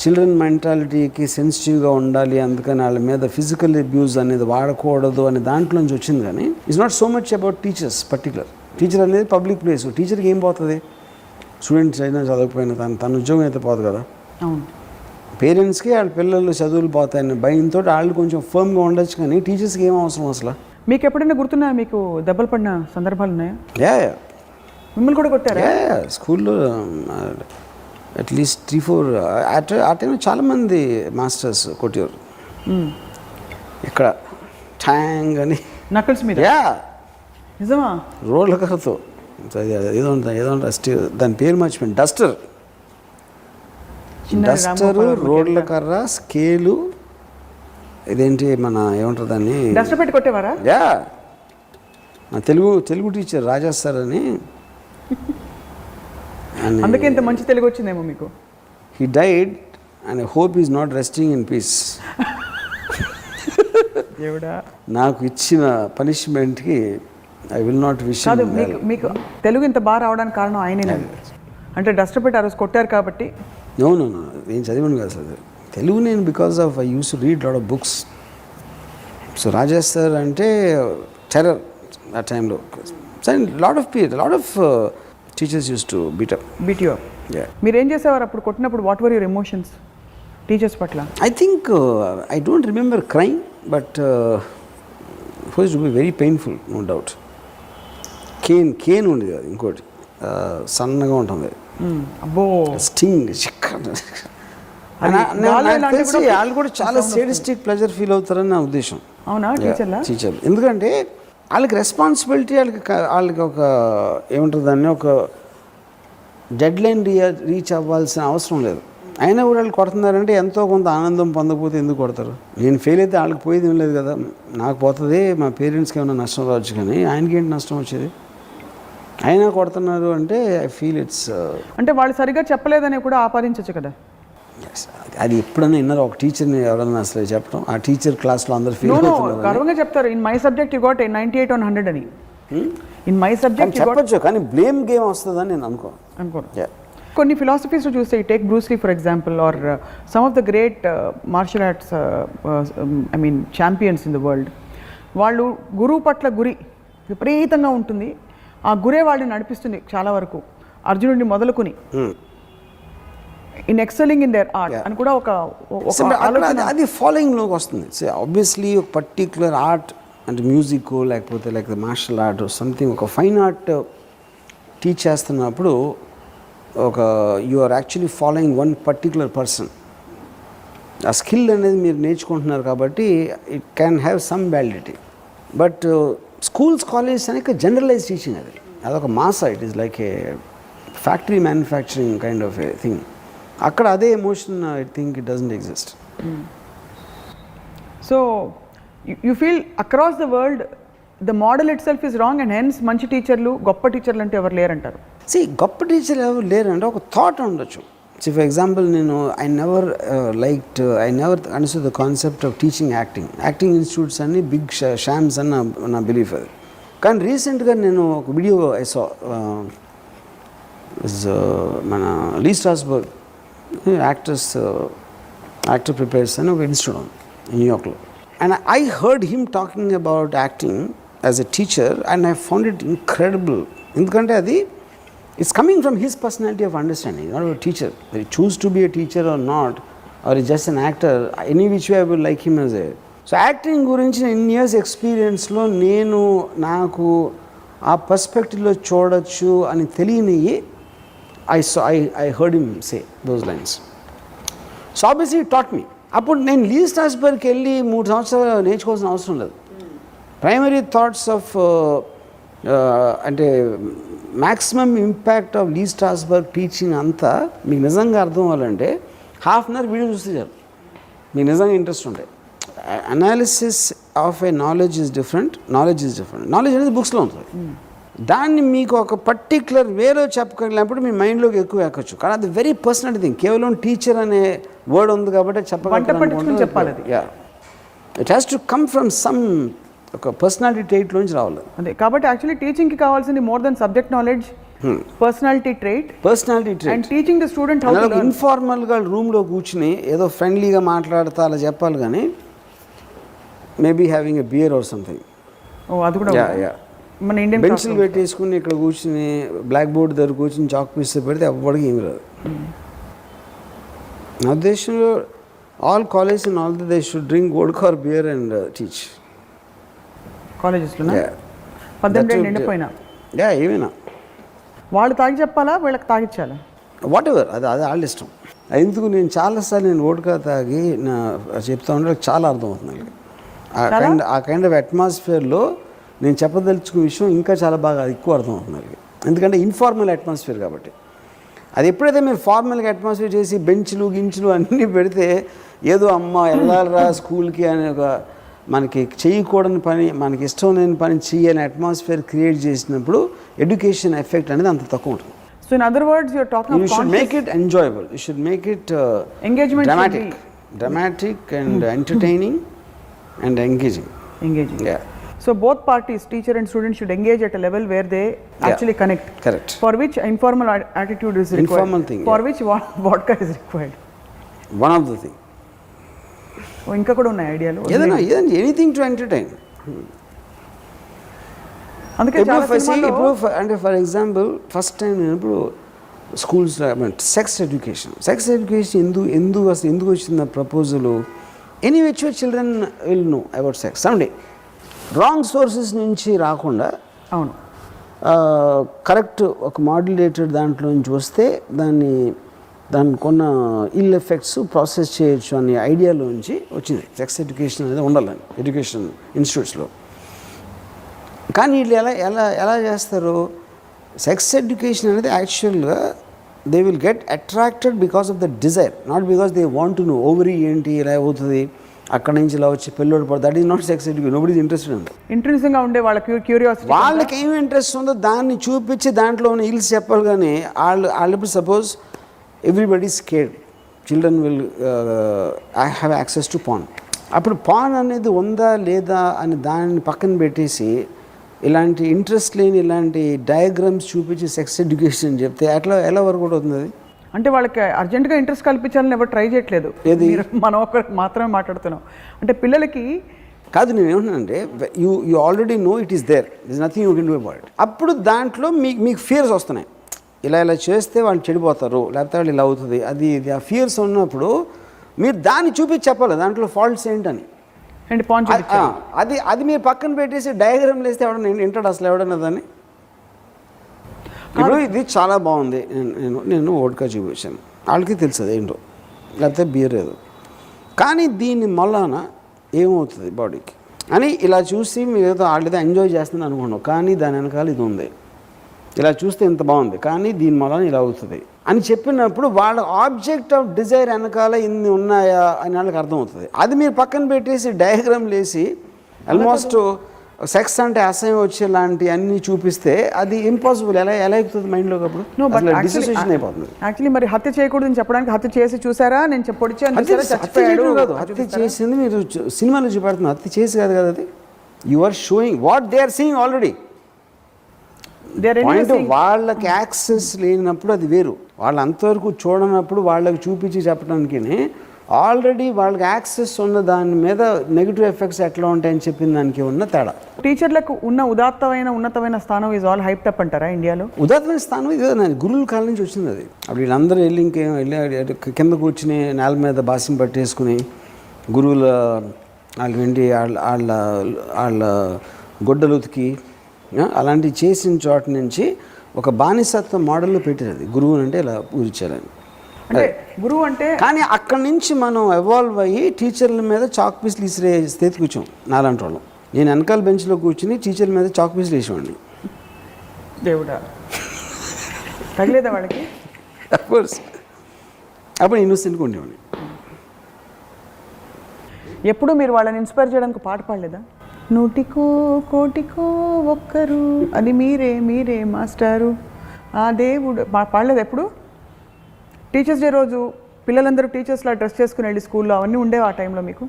Children మెంటాలిటీకి సెన్సిటివ్గా ఉండాలి, అందుకని వాళ్ళ మీద ఫిజికల్ అబ్యూస్ అనేది వాడకూడదు అనే దాంట్లోంచి వచ్చింది. కానీ it's not so much about teachers particular. Teacher అనేది పబ్లిక్ ప్లేస్. టీచర్కి ఏం పోతుంది? స్టూడెంట్స్ అయినా చదవకపోయినా తన ఉద్యోగం అయితే పోదు కదా. పేరెంట్స్కి వాళ్ళ పిల్లలు చదువులు పోతాయని భయంతో వాళ్ళు కొంచెం ఫర్మ్గా ఉండొచ్చు, కానీ టీచర్స్కి ఏం అవసరం అసలు? మీకు ఎప్పుడైనా గుర్తున్నాయా? మీకు దెబ్బలు పడిన సందర్భాలు ఉన్నాయా? మిమ్మల్ని కూడా కొట్టారా? స్కూల్లో అట్లీస్ట్ 3-4 ఆ టైంలో చాలామంది మాస్టర్స్ కొట్టేవారు. ఇక్కడ ట్యాంగ్ అని నకల్స్ మీద. నిజమా? రోడ్ల కర్రతో ఏదో దాని పేరు మర్చిపోయింది. డస్టర్, రోడ్ల కర్ర, స్కేలు, ఇదేంటి మన ఏమంటారు దాన్ని, డస్టర్ పెట్టి కొట్టేవారా? Yeah, Telugu teacher Raja sir అని. అందుకే ఇంత మంచి తెలుగు వచ్చిందేమో మీకు. He died and I hope is not resting in piece. నాకు ఇచ్చిన పనిష్మెంట్కి ఐ విల్ నాట్ విష్. మీకు తెలుగు ఇంత బాగా రావడానికి కారణం ఆయనే. అంటే డస్టర్ పెట్టి ఆ రోజు కొట్టారు కాబట్టి. నో నేను చదివాను కదా సార్ తెలుగు. నేను because of I use to read lot of books. So Raja sir అంటే టెర్రర్ ఆ టైంలో. Lot of teachers used to beat you up. మీరు ఏం చేసేవారు అప్పుడు కొట్టినప్పుడు? What were your emotions teachers పట్ల? I think I don't remember crime, but it was to be very painful, no doubt. Cane ఉండేది అది, ఇంకోటి సన్నగా ఉంటుంది, అబ్బో, స్టింగ్ చిక్క నాకు తెలిసి వాళ్ళు కూడా చాలా సేడిస్టిక్ ప్లెజర్ ఫీల్ అవుతారని నా ఉద్దేశం. అవునా? టీచర్లు ఎందుకంటే వాళ్ళకి రెస్పాన్సిబిలిటీ, వాళ్ళకి ఒక ఏమంటారు దాన్ని, ఒక డెడ్ లైన్ రీచ్ అవ్వాల్సిన అవసరం లేదు. అయినా కూడా వాళ్ళు కొడుతున్నారంటే ఎంతో కొంత ఆనందం పొందకపోతే ఎందుకు కొడతారు? నేను ఫెయిల్ అయితే వాళ్ళకి పోయేది ఏం లేదు కదా, నాకు పోతుంది, మా పేరెంట్స్కి ఏమైనా నష్టం రావచ్చు, కానీ ఆయనకి ఏంటి నష్టం వచ్చేది? అయినా కొడుతున్నారు అంటే ఐ ఫీల్ ఇట్స్ అంటే వాళ్ళు సరిగ్గా చెప్పలేదని కూడా ఆపాదించవచ్చు కదా. అది ఎప్పుడైనా విన్నారు ఒక టీచర్ని ఎవరైనా అసలు చెప్పడం? ఆ టీచర్ క్లాస్లో అందరు ఫీల్ అవుతున్నారు, గర్వంగా చెప్తారు, in my subject you got 98 on 100 అని. ఇన్ మై సబ్జెక్ట్ చెప్పచ్చు, కానీ బ్లేమ్ గేమ్ వస్తుందని నేను అనుకోను. కొన్ని ఫిలాసఫీస్ చూస్తే, take Bruce Lee for example, or some of the great martial arts I mean champions in the world, వాళ్ళు గురువు పట్ల గురి విపరీతంగా ఉంటుంది. ఆ గురే వాళ్ళని నడిపిస్తుంది చాలా వరకు, అర్జునుడిని మొదలుకొని in excelling in their art అని కూడా ఒక అది ఫాలోయింగ్లోకి వస్తుంది. ఆబ్వియస్లీ ఒక పర్టిక్యులర్ ఆర్ట్ అంటే మ్యూజిక్ లేకపోతే లైక్ మార్షల్ ఆర్ట్ సంథింగ్, ఒక ఫైన్ ఆర్ట్ టీచ్ చేస్తున్నప్పుడు ఒక you are actually following one particular person. ఆ స్కిల్ అనేది మీరు నేర్చుకుంటున్నారు కాబట్టి it can have some validity. But schools colleges అనేక జనరలైజ్ టీచింగ్, అదొక మాసా, it is like a factory manufacturing kind of a thing. అక్కడ అదే emotion I think it doesn't exist. So you feel across the world the model it self is wrong, and hence మంచి టీచర్లు, గొప్ప టీచర్లు అంటే ఎవరు లేరంటారు? గొప్ప టీచర్లు ఎవరు లేరంటే ఒక థాట్ ఉండొచ్చు. ఫర్ ఎగ్జాంపుల్, నేను I never understood the concept of teaching acting institutes అన్ని బిగ్ షామ్స్ అని నా బిలీఫ్ అది. కానీ రీసెంట్గా నేను ఒక వీడియో ఐ సా, మన లీ స్ట్రాస్బర్గ్ యాక్టర్ ప్రిపేర్స్ అని ఒక ఇన్స్టిట్యూట్ ఉంది న్యూయార్క్లో, and I heard him talking about acting as a teacher, and I found it incredible. ఎందుకంటే అది it's coming from his personality of understanding, not a teacher. Whether he choose to be a teacher or not, or is just an actor, any which way I will like him as a. So acting గురించి in years ఎక్స్పీరియన్స్లో నాకు ఆ పర్స్పెక్టివ్లో చూడొచ్చు అని తెలియనివి I heard him say those lines. So obviously it taught me. అప్పుడు నేను లీ స్ట్రాస్బర్గ్కి వెళ్ళి 3 సంవత్సరాలు నేర్చుకోవాల్సిన అవసరం లేదు. ప్రైమరీ థాట్స్ ఆఫ్ అంటే maximum impact of Lee Strasberg teaching అంతా మీకు నిజంగా అర్థం అవ్వాలంటే హాఫ్ అన్ అవర్ వీడియో చూస్తే చాలు, మీకు నిజంగా ఇంట్రెస్ట్ ఉంటే. Analysis of A knowledge is different, knowledge అనేది బుక్స్లో ఉంటుంది. దాన్ని మీకు ఒక పర్టిక్యులర్ వేలో చెప్పగలిగినప్పుడు మీ మైండ్లోకి ఎక్కువ ఎక్కచ్చు. కానీ అది వెరీ పర్సనల్ థింగ్. కేవలం టీచర్ అనే వర్డ్ ఉంది కాబట్టి చెప్పాలి. It has to come from some ఒక పర్సనాలిటీ ట్రైట్లోంచి రావాలి. అదే కాబట్టి యాక్చువల్లీ టీచింగ్కి కావాల్సింది more than subject knowledge, personality trait and teaching the student how to learn. ఇన్ఫార్మల్గా రూమ్లో కూర్చుని ఏదో ఫ్రెండ్లీగా మాట్లాడతా అలా చెప్పాలి, కానీ maybe having a beer or something. అది కూడా మన ఇండియన్ బెంచ్లు పెట్టేసుకుని ఇక్కడ కూర్చుని బ్లాక్ బోర్డ్ దగ్గర కూర్చుని చాక్ పీస్ పెడితే ఎవ్వడికి ఏమి రాదు. నా ఉద్దేశంలో all college and all they should drink vodka or beer and teach. కాలేజెస్లో 18 నిండిపోయినా ఏమైనా వాళ్ళు తాగి చెప్పాలా, వీళ్ళకి తాగిచ్చాలా, వాట్ ఎవర్, అది వాళ్ళ ఇష్టం. ఎందుకు నేను చాలాసార్లు నేను వోడ్కా తాగి చెప్తా ఉంటే చాలా అర్థమవుతుంది. ఆ కైండ్ ఆఫ్ అట్మాస్ఫియర్లో నేను చెప్పదలుచుకున్న విషయం ఇంకా చాలా బాగా ఎక్కువ అర్థమవుతుంది. ఎందుకంటే ఇన్ఫార్మల్ అట్మాస్ఫియర్ కాబట్టి. అది ఎప్పుడైతే మీరు ఫార్మల్గా అట్మాస్ఫియర్ చేసి బెంచ్లు గించులు అన్నీ పెడితే ఏదో అమ్మ వెళ్ళాలరా స్కూల్కి అనే ఒక మనకి చేయకూడని పని, మనకి ఇష్టం లేని పని చేయని అట్మాస్ఫియర్ క్రియేట్ చేసినప్పుడు ఎడ్యుకేషన్ ఎఫెక్ట్ అనేది అంత తక్కువ ఉంటుంది. So in other words, you are talking you should make it enjoyable, you should make it engagement, dramatic and entertaining and engaging. Yeah. So both parties, teacher and student, should engage at a level where they actually connect. Correct. For which informal attitude is required. Informal thing. For which vodka is required. One of the thing. ఇంకా కూడా ఉన్నాయి ఐడియాలు. ఏదైనా anything to entertain. అందుకే ఇప్పుడు అంటే for example first time నేను ఇప్పుడు స్కూల్స్ సెక్స్ ఎడ్యుకేషన్ ఎందుకు వచ్చింది proposal? Any which children will know about sex someday. Wrong sources నుంచి రాకుండా అవును కరెక్ట్ ఒక మాడ్యులేటెడ్ దాంట్లో నుంచి వస్తే దాన్ని దానికి ఉన్న ఇల్ ఎఫెక్ట్స్ ప్రాసెస్ చేయొచ్చు అనే ఐడియాలోంచి వచ్చింది సెక్స్ ఎడ్యుకేషన్ అనేది ఉండాలని ఎడ్యుకేషన్ ఇన్స్టిట్యూట్స్లో. కానీ వీళ్ళు ఎలా చేస్తారు, సెక్స్ ఎడ్యుకేషన్ అనేది యాక్చువల్గా they will get attracted because of the desire, not because they want to know ovary ఏంటి ఇలా అవుతుంది అక్కడి నుంచి ఇలా వచ్చి పెళ్ళోడు పడు. That is not sex education. Nobody is interested in that. ఇంట్రెస్టింగ్గా ఉండే వాళ్ళ క్యూరియాసిటీ, వాళ్ళకి ఏమి ఇంట్రెస్ట్ ఉందో దాన్ని చూపించి దాంట్లో ఉన్న ఇల్స్ చెప్పాలి. కానీ వాళ్ళు suppose everybody scared, children will have access to pan. అప్పుడు పాన్ అనేది ఉందా లేదా అని దాన్ని పక్కన పెట్టేసి ఇలాంటి ఇంట్రెస్ట్ లేని ఇలాంటి డయాగ్రామ్స్ చూపించి సెక్స్ ఎడ్యుకేషన్ చెప్తే ఎలా వర్కౌట్ అవుతుంది అది? అంటే వాళ్ళకి అర్జెంటుగా ఇంట్రెస్ట్ కల్పించాలని ఎవరు ట్రై చేయట్లేదు. మనం ఒకరికి మాత్రమే మాట్లాడుతున్నాం. అంటే పిల్లలకి కాదు, నేను ఏమంటున్నానంటే you already know it is there, this nothing you can do about it. అప్పుడు దాంట్లో మీకు ఫియర్స్ వస్తున్నాయి, ఇలా చేస్తే వాళ్ళు చెడిపోతారు, లేకపోతే వాళ్ళు ఇలా అవుతుంది, అది ఆ ఫియర్స్ ఉన్నప్పుడు మీరు దాన్ని చూపించి చెప్పాలి దాంట్లో ఫాల్ట్స్ ఏంటని. అండ్ పాయింట్ అది మీరు పక్కన పెట్టేసి డయాగ్రామ్లు వేస్తే ఎవడన్నా వింటాడు అసలు ఎవడన్నా దాన్ని? ఇప్పుడు ఇది చాలా బాగుంది, నేను వోడ్కా చూపించాను, వాళ్ళకి తెలుసు అది ఏంటో, లేకపోతే బియర్ ఏదో. కానీ దీని మళ్ళాన ఏమవుతుంది బాడీకి అని ఇలా చూసి మీరు ఏదో వాళ్ళేదో ఎంజాయ్ చేస్తుంది అనుకున్నాం, కానీ దాని వెనకాల ఇది ఉంది. ఇలా చూస్తే ఇంత బాగుంది కానీ దీని వలన ఇలా అవుతుంది అని చెప్పినప్పుడు వాళ్ళ ఆబ్జెక్ట్ ఆఫ్ డిజైర్ వెనకాల ఇన్ని ఉన్నాయా అని వాళ్ళకి అర్థమవుతుంది. అది మీరు పక్కన పెట్టేసి డయాగ్రామ్ వేసి ఆల్మోస్ట్ సెక్స్ అంటే అసహ్యం వచ్చేలాంటి అన్నీ చూపిస్తే అది ఇంపాసిబుల్. ఎలా ఎక్కుతుంది మైండ్లోకి? అప్పుడు డిసిషన్ అయిపోతుంది. యాక్చువల్లీ మరి హత్య చేయకూడదని చెప్పడానికి హత్య చేసి చూసారా, నేను హత్య చేసింది మీరు సినిమాలో చూపెడుతున్నారు, హత్య చేసి కాదు కదా అది. You are showing what they are seeing already. Point వాళ్ళకి యాక్సెస్ లేనప్పుడు అది వేరు, వాళ్ళు అంతవరకు చూడనప్పుడు వాళ్ళకి చూపించి చెప్పడానికి ఆల్రెడీ వాళ్ళకి యాక్సెస్ ఉన్న దాని మీద నెగిటివ్ ఎఫెక్ట్స్ ఎట్లా ఉంటాయని చెప్పిన దానికి ఉన్న తేడా. టీచర్లకు ఉన్న ఉన్నతమైన స్థానం ఈజ్ ఆల్ హైప్డ్ అప్ అంటారా ఇండియాలో? ఉదాత్తమైన స్థానం ఇది గురువుల కాలం నుంచి వచ్చింది అది. అప్పుడు వీళ్ళందరూ వెళ్ళి కింద కూర్చుని నేల మీద బాసిం పట్టేసుకుని గురువుల వాళ్ళకి వెండి వాళ్ళ గొడ్డలు ఉతికి అలాంటివి చేసిన చోట నుంచి ఒక బానిసత్వ మోడల్లో పెట్టినది గురువు అంటే ఇలా పూజించాలని. అంటే గురువు అంటే కానీ అక్కడి నుంచి మనం ఎవాల్వ్ అయ్యి టీచర్ల మీద చాక్ పీస్లు ఇసిరే స్థితి కూర్చోం. నాలాంటి వాళ్ళం, నేను వెనకాల బెంచ్లో కూర్చుని టీచర్ల మీద చాక్ పీస్లు వేసేవాడిని. దేవుడా, తగలేదా వాళ్ళకి? అఫ్కోర్స్, అప్పుడు ఇన్నోసెంట్గా ఉండేవాడిని. ఎప్పుడు మీరు వాళ్ళని ఇన్స్పైర్ చేయడానికి పాట పాడలేదా? నూటికో కోటికో ఒక్కరు అది మీరే మాస్టారు ఆ దేవుడు పాడలేదు ఎప్పుడు? టీచర్స్ డే రోజు పిల్లలందరూ టీచర్స్లా డ్రెస్ చేసుకుని వెళ్ళి స్కూల్లో అవన్నీ ఉండేవి ఆ టైంలో మీకు?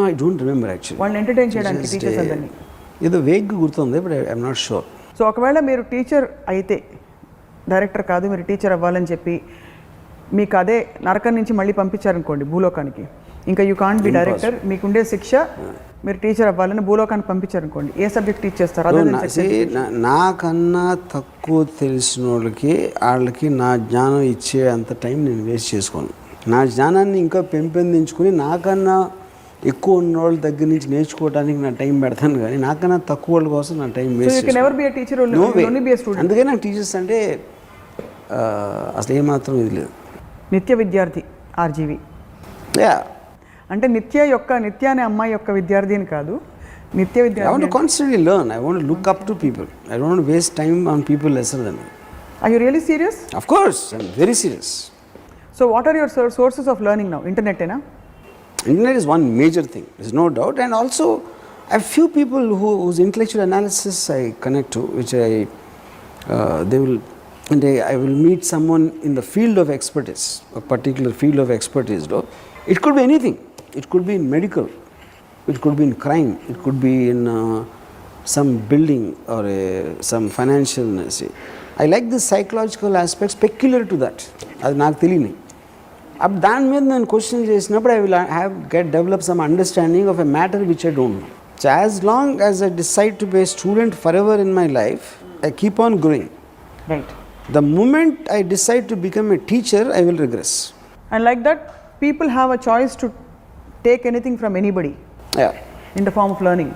I don't remember actually. వాళ్ళని ఎంటర్టైన్ చేయడానికి టీచర్స్ అందరినీ ఏదో వేగ్గా గుర్తుంది, but I'm not sure. So ఒకవేళ మీరు టీచర్ అయితే, డైరెక్టర్ కాదు మీరు టీచర్ అవ్వాలని చెప్పి మీకు అదే నరకం నుంచి మళ్ళీ పంపించారనుకోండి భూలోకానికి, ఇంకా యూ కాంట్ బి డైరెక్టర్, మీకుండే శిక్ష మీరు టీచర్ అవ్వాలని భూలోకానికి పంపించారనుకోండి, ఏ సబ్జెక్ట్ టీచ్ చేస్తారు? నాకన్నా తక్కువ తెలిసిన వాళ్ళకి నా జ్ఞానం ఇచ్చే అంత టైం నేను వేస్ట్ చేసుకోను. నా జ్ఞానాన్ని ఇంకా పెంపొందించుకుని నాకన్నా ఎక్కువ ఉన్న వాళ్ళ దగ్గర నుంచి నేర్చుకోవడానికి నా టైం పెడతాను, కానీ నాకన్నా తక్కువ వాళ్ళ కోసం నా టైం వేస్ట్. అందుకే నాకు టీచర్స్ అంటే అసలు ఏమాత్రం ఇది లేదు. నిత్య విద్యార్థి RGV అంటే నిత్య అనే అమ్మాయి యొక్క విద్యార్థి అని కాదు, నిత్య విద్యార్థి. I want to constantly learn. I want to look up to people. I don't want to waste time on people lesser than me. Are you really serious? Of course, I'm very serious. So what are your sources of learning now? Internet na? Internet is one major thing, there's no doubt. And also I have few people whose intellectual analysis I connect to, which I will meet someone in the field of expertise, a particular field of expertise. It could be anything. It could be in medical, it could be in crime, it could be in some building or some financial. I like the psychological aspects peculiar to that. అది నాకు తెలియని అప్పుడు దాని మీద నేను question చేసినప్పుడు I will develop some understanding of a matter which I don't know. So as long as I decide to be a student forever in my life, I keep on growing. Right. The moment I decide to become a teacher, I will regress. And like that, people have a choice to take anything from anybody. In the form of learning.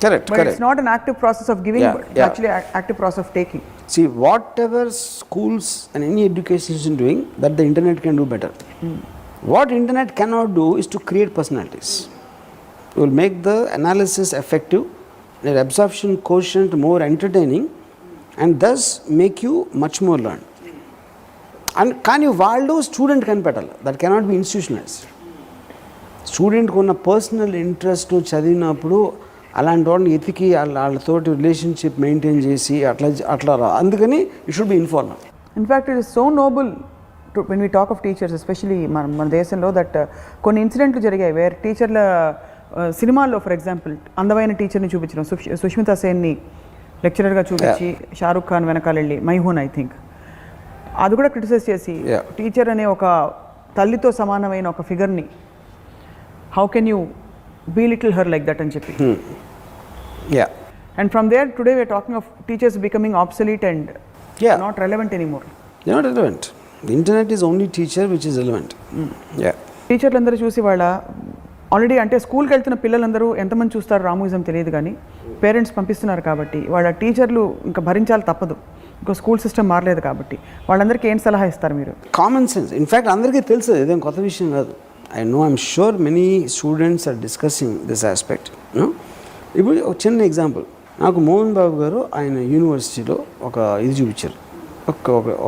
Correct. But it's not an active process of giving, but actually active process of taking. See, whatever schools and any education is doing, that the internet can do better. What internet cannot do is to create personalities. It will make the analysis effective, the absorption quotient more entertaining, and thus make you much more learn. And కానీ వాళ్ళు student కనిపెట్టాలి, that cannot be institutionalised. స్టూడెంట్కి ఉన్న personal interest చదివినప్పుడు అలాంటి వాళ్ళని ఎతికి వాళ్ళతోటి రిలేషన్షిప్ మెయింటైన్ చేసి అట్లా అందుకని it should be informal. In fact it is so noble when we talk of teachers, especially మన దేశంలో, దట్ కొన్ని ఇన్సిడెంట్లు జరిగాయి వేర్ టీచర్ల సినిమాల్లో, ఫర్ ఎగ్జాంపుల్ అందమైన టీచర్ని చూపించడం, సుష్మితా సేన్ని లెక్చరర్గా చూపించి షారూక్ ఖాన్ వెనకాల వెళ్ళి మైహూన్ ఐ థింక్ అది కూడా క్రిటిసైజ్ చేసి టీచర్ అనే ఒక తల్లితో సమానమైన ఒక ఫిగర్ని how can you belittle her like that అని చెప్పి. And from there today we're talking of teachers becoming obsolete and not relevant anymore. Not relevant. The internet is only teacher which is relevant. టీచర్లందరూ చూసి వాళ్ళ already అంటే స్కూల్కి వెళ్తున్న పిల్లలందరూ ఎంతమంది చూస్తారు రామూయిజం తెలియదు, కానీ పేరెంట్స్ పంపిస్తున్నారు కాబట్టి వాళ్ళ టీచర్లు ఇంకా భరించాలి తప్పదు, ఇంకా స్కూల్ సిస్టమ్ మారలేదు కాబట్టి. వాళ్ళందరికీ ఏం సలహా ఇస్తారు మీరు? Common sense. ఇన్ఫ్యాక్ట్ అందరికీ తెలుసు, ఇదేం కొత్త విషయం కాదు. I know, I'm sure many students are discussing this aspect. ఇప్పుడు ఒక చిన్న ఎగ్జాంపుల్, నాకు మోహన్ బాబు గారు ఆయన యూనివర్సిటీలో ఒక ఇది చూపించారు,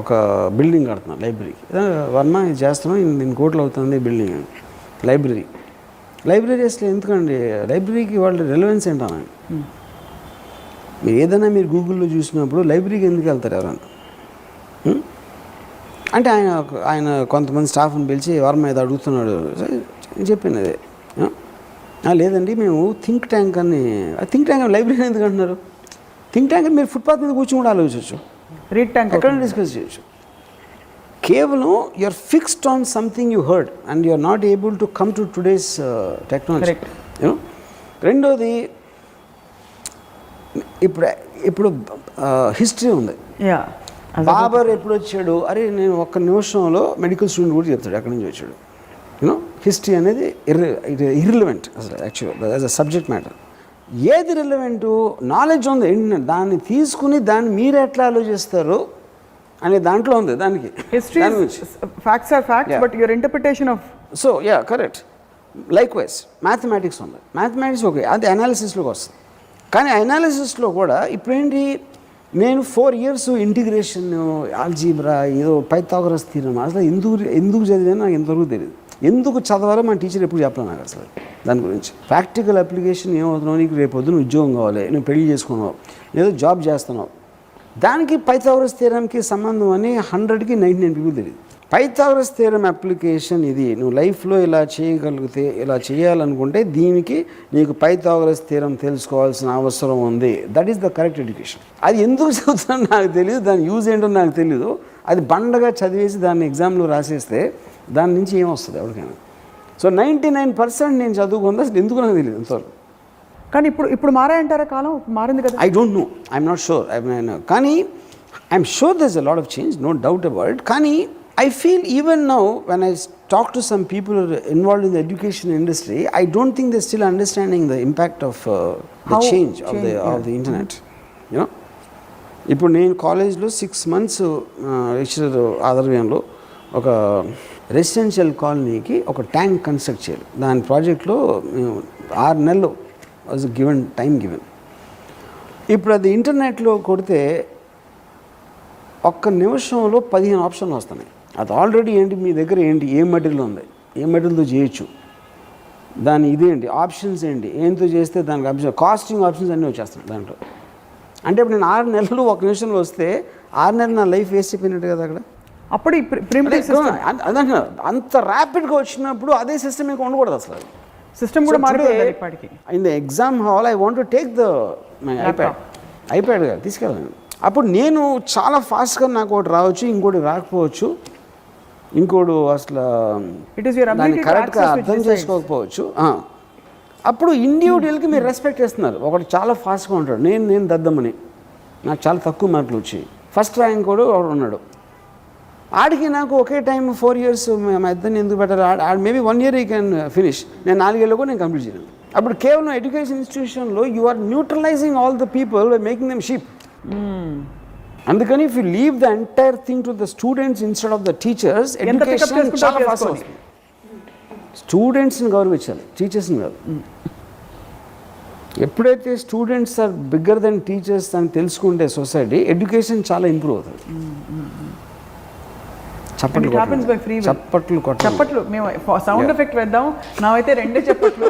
ఒక బిల్డింగ్ కడుతున్నాను లైబ్రరీ. వర్మ ఇది చేస్తున్నాం, ఇన్ని కోట్లు అవుతుంది బిల్డింగ్ అని. లైబ్రరీస్లో ఎందుకండి లైబ్రరీకి వాళ్ళ రెలవెన్స్ ఏంటన్నాను. మీరు ఏదైనా మీరు గూగుల్లో చూసినప్పుడు లైబ్రరీకి ఎందుకు వెళ్తారు ఎవరన్నా అంటే ఆయన కొంతమంది స్టాఫ్ని పిలిచి వర్మ ఏదో అడుగుతున్నాడు అని చెప్పింది. అదే లేదండి మేము థింక్ ట్యాంక్ అని లైబ్రరీ ఎందుకు అంటున్నారు? థింక్ ట్యాంక్ అని మీరు ఫుట్పాత్ మీద కూర్చొని కూడా ఆలోచించవచ్చు, రీడ్ ట్యాంక్ ఎక్కడ డిస్కస్ చేయొచ్చు. కేవలం you're fixed on something you heard and you're not able to come to today's technology. రెండోది ఇప్పుడు హిస్టరీ ఉంది. బాబర్ ఎప్పుడు వచ్చాడు? అరే నేను ఒక్క నిమిషంలో మెడికల్ స్టూడెంట్ కూడా చెప్తాడు ఎక్కడి నుంచి వచ్చాడు. హిస్టరీ అనేది ఇర్రిలవెంట్ అసలు యాక్చువల్గా యాజ్ అ సబ్జెక్ట్ మ్యాటర్. ఏది రిలవెంటు? నాలెడ్జ్ ఉంది, ఏంటంటే దాన్ని తీసుకుని దాన్ని మీరు ఎట్లా ఆలోచిస్తారు అనే దాంట్లో ఉంది. దానికి facts are facts but your interpretation of. So likewise mathematics ఉంది. మ్యాథమెటిక్స్ ఓకే, అది అనాలిసిస్లోకి వస్తుంది. కానీ అనాలిసిస్లో కూడా ఇప్పుడేంటి, నేను 4 years ఇంటిగ్రేషన్, ఆల్జీబ్రా, ఏదో పైథాగరస్ థీరం అసలు ఎందుకు చదివానో నాకు ఎంతవరకు తెలియదు. ఎందుకు చదవాలో మన టీచర్ ఎప్పుడు చెప్పలేదు నాకు అసలు దాని గురించి. ప్రాక్టికల్ అప్లికేషన్ ఏమవుతున్నావు, నీకు రేపు పొద్దున ఉద్యోగం కావాలి, నువ్వు పెళ్లి చేసుకున్నావు, ఏదో జాబ్ చేస్తున్నావు, దానికి పైథాగరస్ థీరంకి సంబంధం అని 100కి 99 people తెలియదు. పైథాగరస్ థీరం అప్లికేషన్ ఇది, నువ్వు లైఫ్లో ఇలా చేయగలిగితే, ఇలా చేయాలనుకుంటే దీనికి నీకు పైథాగరస్ థీరం తెలుసుకోవాల్సిన అవసరం ఉంది. That is the correct education. అది ఎందుకు చదువుతానో నాకు తెలియదు, దాని యూజ్ ఏంటో నాకు తెలియదు. అది బండగా చదివేసి దాన్ని ఎగ్జామ్లో రాసేస్తే దాని నుంచి ఏమొస్తుంది ఎవరికైనా. సో 99% నేను చదువుకుందా అసలు ఎందుకు నాకు తెలియదు అంతవరకు. కానీ ఇప్పుడు మారాయంటారా? కాలం మారింది కదా. I don't know, I'm not sure. కానీ I'm sure there is a lot of change, no doubt about it. కానీ I feel even now when I talk to some people involved in the education industry, I don't think they're still understanding the impact of the change of the internet. ఇప్పుడు నేను కాలేజ్లో 6 months lecturer ఆధ్వర్యంలో ఒక residential కాలనీకి ఒక tank construct చేయాలి. దాని ప్రాజెక్ట్లో 6 నెలలు వాజ్ టైం గివెన్. ఇప్పుడు అది ఇంటర్నెట్లో కొడితే ఒక్క నిమిషంలో 15 ఆప్షన్లు వస్తున్నాయి. అది ఆల్రెడీ ఏంటి, మీ దగ్గర ఏంటి, ఏ మెటీరియల్ ఉంది, ఏ మెటీరియల్తో చేయొచ్చు, దాని ఇదేంటి, ఆప్షన్స్ ఏంటి, ఏంతో చేస్తే దానికి ఆప్షన్, కాస్టింగ్ ఆప్షన్స్ అన్నీ వచ్చేస్తున్నాయి దాంట్లో. అంటే ఇప్పుడు నేను 6 నెలలు 1 నిమిషంలో వస్తే 6 నెలలు నా లైఫ్ వేస్ట్ అయిపోయినట్టు కదా అక్కడ. అప్పుడు అదంటే అంత ర్యాపిడ్గా వచ్చినప్పుడు అదే సిస్టమ్ ఇంకా ఉండకూడదు అసలు. సిస్టమ్ కూడా మారిపోయింది ఇప్పటికి. In the exam hall I want to take the my iPad తీసుకెళ్ళాను. అప్పుడు నేను చాలా ఫాస్ట్గా నాకు ఒకటి రావచ్చు, ఇంకోటి రాకపోవచ్చు, ఇంకోటి అసలు దాన్ని కరెక్ట్గా అర్థం చేసుకోకపోవచ్చు. అప్పుడు ఇండివిజువల్కి మీరు రెస్పెక్ట్ చేస్తున్నారు. ఒకటి చాలా ఫాస్ట్గా ఉంటాడు, నేను దద్దమ్మని, నాకు చాలా తక్కువ మార్కులు వచ్చాయి, ఫస్ట్ ర్యాంక్ కూడా ఒకడు ఉన్నాడు, ఆడికి నాకు ఒకే టైం 4 years మా ఇద్దరిని ఎందుకు పెట్టాలి, ఆడు maybe 1 year he can finish, నేను 4 ఏళ్ళు కూడా నేను కంప్లీట్ చేయను. అప్పుడు కేవలం ఎడ్యుకేషన్ ఇన్స్టిట్యూషన్లో you are neutralizing all the people by making them sheep. అందుకని if you leave the entire thing to the students instead of the teachers, education చాలా ఫాస్ట్ అవుతుంది. స్టూడెంట్స్ని గౌరవించాలి, టీచర్స్ని కాదు. ఎప్పుడైతే students are bigger than teachers అని తెలుసుకుంటే సొసైటీ, ఎడ్యుకేషన్ చాలా ఇంప్రూవ్ అవుతుంది. చప్పట్లు మేము సౌండ్ ఎఫెక్ట్ వేద్దాం. నావైతే 2 చప్పట్లు,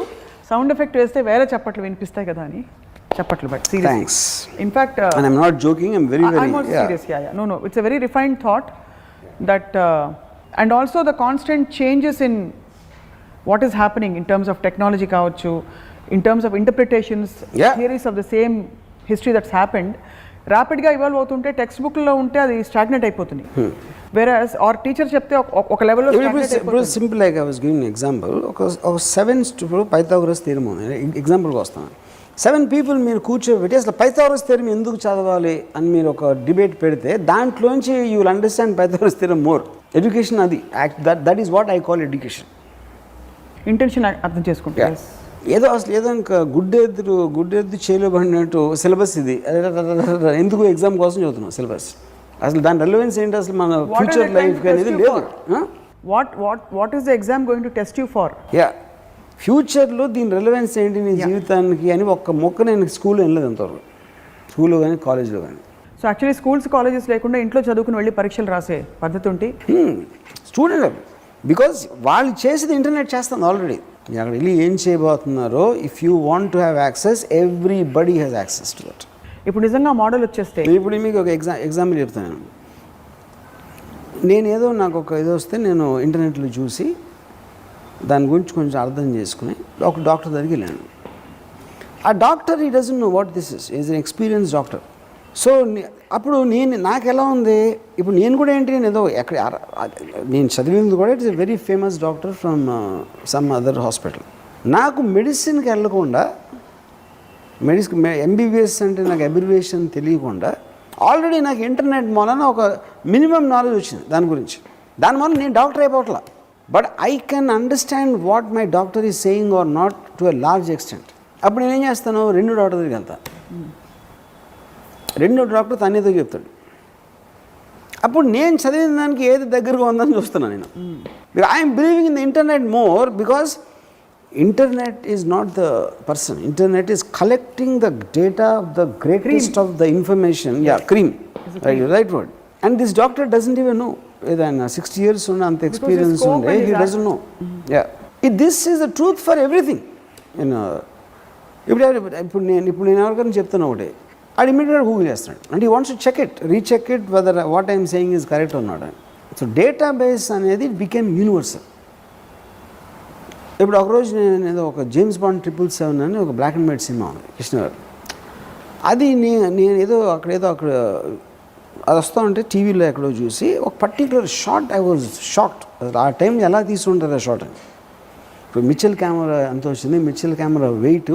సౌండ్ ఎఫెక్ట్ వేస్తే వేరే చప్పట్లు వినిపిస్తాయి కదా అని చప్పట్లు. But thanks. In fact and I'm not joking, I'm very serious. No, it's a very refined thought that and also the constant changes in what is happening in terms of technology కావచ్చు, in terms of interpretations, theories of the same history that's happened, ర్యాపిడ్గా evolve అవుతుంటే టెక్స్ట్ బుక్లో ఉంటే అది stagnate అయిపోతుంది. వేరస్ are teacher చెప్తే ఒక లెవెల్లో simple. Like I was giving example. ఒక 7 ఇప్పుడు పైథాగరస్ థియరమ్ ఉంది, ఎగ్జాంపుల్కి వస్తాను. 7 పీపుల్ మీరు కూర్చోబెట్టి అసలు పైథాగరస్ థియరమ్ ఎందుకు చదవాలి అని మీరు ఒక డిబేట్ పెడితే దాంట్లోంచి you will understand Pythagoras theorem more. Education అది, that is what I call education. Intention అర్థం చేసుకుంటే ఏదో అసలు ఏదో ఇంకా గుడ్డెద్దు చేయలేబడినట్టు సిలబస్ ఇది ఎందుకు ఎగ్జామ్ కోసం చదువుతున్నాం సిలబస్. అసలు దాని రెలవెన్స్ ఏంటి అసలు మన ఫ్యూచర్ లైఫ్ అనేది లేదు. What is the exam going to test you for? ఫ్యూచర్లో దీని రెలవెన్స్ ఏంటి నీ జీవితానికి అని ఒక్క మొక్క నేను స్కూల్లో వెళ్ళలేదు అంతవరకు, స్కూల్లో కానీ కాలేజ్లో కానీ. సో యాక్చువల్లీ స్కూల్స్ కాలేజెస్ లేకుండా ఇంట్లో చదువుకుని వెళ్ళి పరీక్షలు రాసే పద్ధతి ఉంటే స్టూడెంట్, బికాజ్ వాళ్ళు చేసేది ఇంటర్నెట్ చేస్తుంది ఆల్రెడీ. మీరు అక్కడ వెళ్ళి ఏం చేయబోతున్నారో, if you want to have access, everybody has access to that. ఇప్పుడు నిజంగా మోడల్ వచ్చేస్తే, ఇప్పుడు మీకు ఒక ఎగ్జాంపుల్ చెప్తాను. నేను నాకు ఒక ఏదో వస్తే నేను ఇంటర్నెట్లో చూసి దాని గురించి కొంచెం అర్థం చేసుకుని ఒక డాక్టర్ దగ్గరికి వెళ్ళాను. ఆ డాక్టర్ ఈ doesn't know what this is, is an experience doctor. So అప్పుడు నాకు ఎలా ఉంది, ఇప్పుడు నేను కూడా ఏంటి, నేను ఏదో ఎక్కడ నేను చదివింది కూడా it's a very famous doctor from some other hospital. నాకు మెడిసిన్కి వెళ్ళకుండా, ఎంబీబీఎస్ అంటే నాకు అబ్రివేషన్ తెలియకుండా ఆల్రెడీ నాకు ఇంటర్నెట్ మూలన ఒక మినిమం నాలెడ్జ్ వచ్చింది దాని గురించి. దాని వల్ల నేను డాక్టర్ అయిపోవట్లా, but I can understand what my doctor is saying or not to a large extent. అప్పుడు నేనేం చేస్తాను, 2 డాక్టర్ దగ్గరికి వెళ్తాను. 2 డాక్టర్ తనేదో చెప్తాడు. అప్పుడు నేను చదివిన దానికి ఏది దగ్గరగా ఉందని చూస్తున్నాను నేను. I'm believing in the internet more, because internet is not the person. Internet is collecting the data of the greatest of the information. Cream, right word. And this doctor doesn't even know. ఏదైనా 60 years ఉన్న అంత experience ఉండే, he doesn't know. This is the truth for everything. ఇప్పుడు నేను ఎవరికైనా చెప్తున్నా ఒకటి, అది ఇమీడియట్గా గూగుల్ చేస్తున్నాడు, and he wants to check it, recheck it weather what I'm saying is correct or not. So data base అనేది బికేమ్ యూనివర్సల్. ఇప్పుడు ఒకరోజు నేను ఏదో ఒక జేమ్స్ బాండ్ 777 అని ఒక బ్లాక్ అండ్ వైట్ సినిమా ఉంది కృష్ణ గారు. అది నేను ఏదో అక్కడ అది వస్తూ ఉంటే టీవీలో ఎక్కడో చూసి ఒక particular shot, I was shocked. ఆ టైం ఎలా తీసుకుంటారు ఆ షాట్ అని. ఇప్పుడు మిచెల్ కెమెరా ఎంత వచ్చింది, మిచెల్ కెమెరా వెయిట్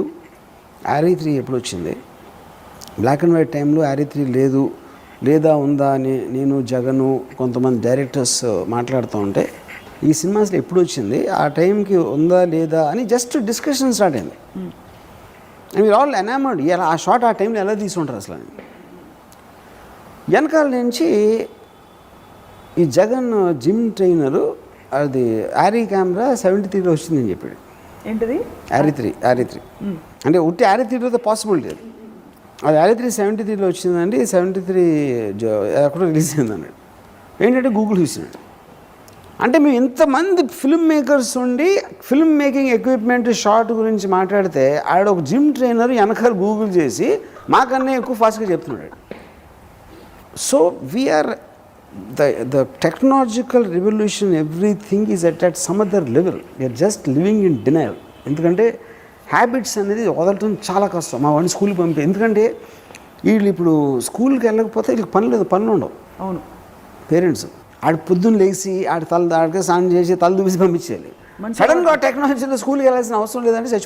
RE3 ఎప్పుడు వచ్చింది, బ్లాక్ అండ్ వైట్ టైంలో RE3 లేదా ఉందా అని నేను, జగను, కొంతమంది డైరెక్టర్స్ మాట్లాడుతూ ఉంటే ఈ సినిమా అసలు ఎప్పుడు వచ్చింది, ఆ టైంకి ఉందా లేదా అని జస్ట్ డిస్కషన్ స్టార్ట్ అయింది. అండ్ మీరు ఆల్ ఎనామర్డ్, ఇలా ఆ షాట్ ఆ టైంలో ఎలా తీసుకుంటారు అసలు అని. వెనకాల నుంచి ఈ జగన్ జిమ్ ట్రైనరు అది RE కెమెరా 73లో వచ్చిందని చెప్పాడు. ఏంటిది RE3 అంటే ఉట్టి RE3లో పాసిబిలిటీ అది RE3 73లో వచ్చిందండి, 73 ఎక్కడో రిలీజ్ అయింది అన్నాడు. ఏంటంటే గూగుల్ చూసినాడు. అంటే మేము ఇంతమంది ఫిల్మ్ మేకర్స్ ఉండి ఫిల్మ్ మేకింగ్ ఎక్విప్మెంట్ షార్ట్ గురించి మాట్లాడితే ఆడ ఒక జిమ్ ట్రైనర్ వెనకాల గూగుల్ చేసి మాకన్నా ఎక్కువ ఫాస్ట్గా చెప్తున్నాడు. So we're the technological revolution, everything is at some other level. We are just living in denial. ఎందుకంటే హ్యాబిట్స్ అనేది వదలటం చాలా కష్టం. మా వాడిని స్కూల్కి పంపి, ఎందుకంటే వీళ్ళు ఇప్పుడు స్కూల్కి వెళ్ళకపోతే వీళ్ళకి పనులు ఉండవు. అవును, పేరెంట్స్ ఆడ పొద్దున్న లేచి ఆడికి స్నానం చేసి తల దూసి పంపించేయాలి. సడన్గా టెక్నాలజీలో స్కూల్కి వెళ్ళాల్సిన అవసరం లేదంటే చచ్చిపోతుంది.